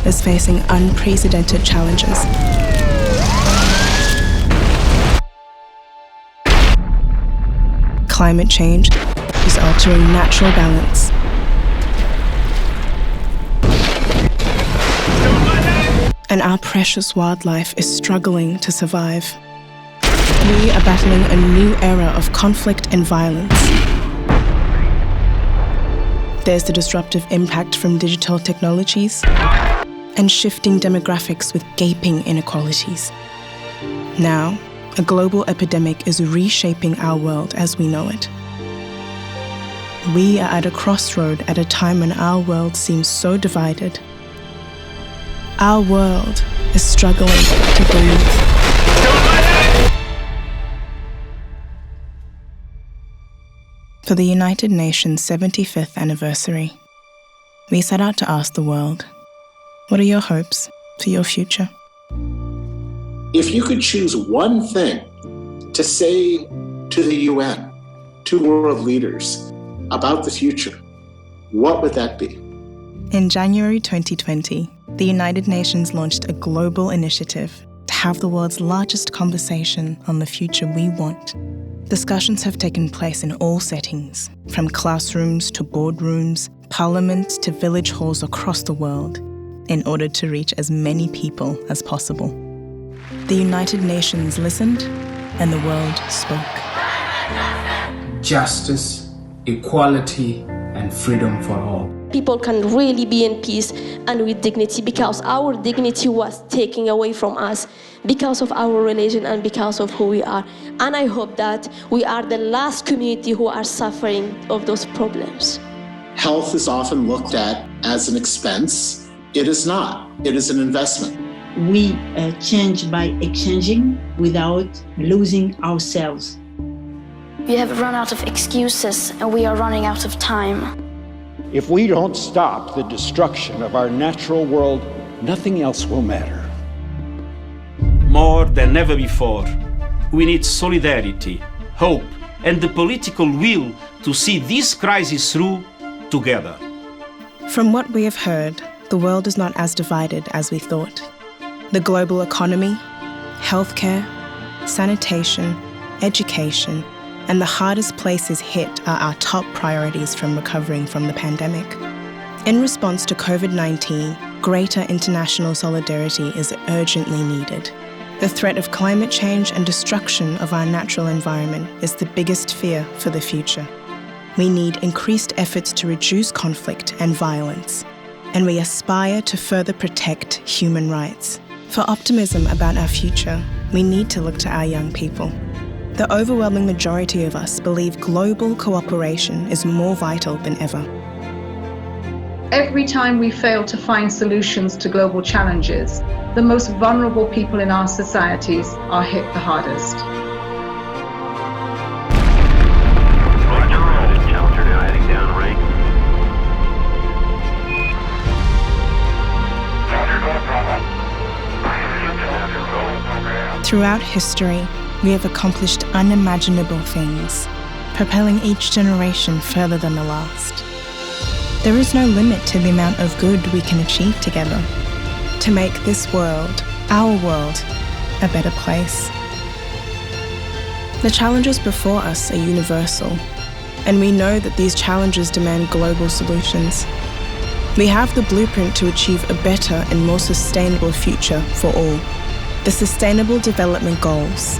is facing unprecedented challenges. Climate change is altering natural balance. And our precious wildlife is struggling to survive. We are battling a new era of conflict and violence. There's the disruptive impact from digital technologies and shifting demographics with gaping inequalities. Now, a global epidemic is reshaping our world as we know it. We are at a crossroad at a time when our world seems so divided. Our world is struggling to breathe. For the United Nations 75th anniversary, we set out to ask the world, what are your hopes for your future? If you could choose one thing to say to the UN, to world leaders about the future, what would that be? In January 2020, the United Nations launched a global initiative to have the world's largest conversation on the future we want. Discussions have taken place in all settings, from classrooms to boardrooms, parliaments to village halls across the world, in order to reach as many people as possible. The United Nations listened, and the world spoke. Justice, equality, and freedom for all. People can really be in peace and with dignity, because our dignity was taken away from us because of our religion and because of who we are. And I hope that we are the last community who are suffering of those problems. Health is often looked at as an expense. It is not. It is an investment. We change by exchanging without losing ourselves. We have run out of excuses and we are running out of time. If we don't stop the destruction of our natural world, nothing else will matter. More than ever before, we need solidarity, hope, and the political will to see this crisis through together. From what we have heard, the world is not as divided as we thought. The global economy, healthcare, sanitation, education, and the hardest places hit are our top priorities from recovering from the pandemic. In response to COVID-19, greater international solidarity is urgently needed. The threat of climate change and destruction of our natural environment is the biggest fear for the future. We need increased efforts to reduce conflict and violence, and we aspire to further protect human rights. For optimism about our future, we need to look to our young people. The overwhelming majority of us believe global cooperation is more vital than ever. Every time we fail to find solutions to global challenges, the most vulnerable people in our societies are hit the hardest. Throughout history, we have accomplished unimaginable things, propelling each generation further than the last. There is no limit to the amount of good we can achieve together to make this world, our world, a better place. The challenges before us are universal, and we know that these challenges demand global solutions. We have the blueprint to achieve a better and more sustainable future for all. The Sustainable Development Goals.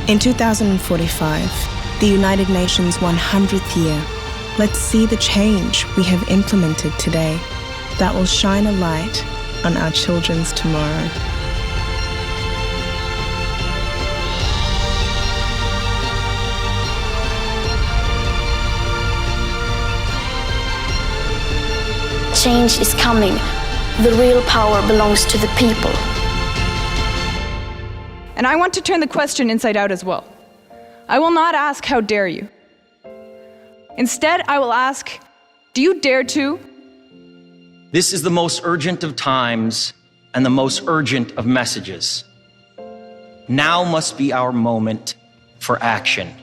In 2045, the United Nations 100th year, let's see the change we have implemented today that will shine a light on our children's tomorrow. Change is coming. The real power belongs to the people. And I want to turn the question inside out as well. I will not ask, how dare you? Instead, I will ask, do you dare to? This is the most urgent of times and the most urgent of messages. Now must be our moment for action.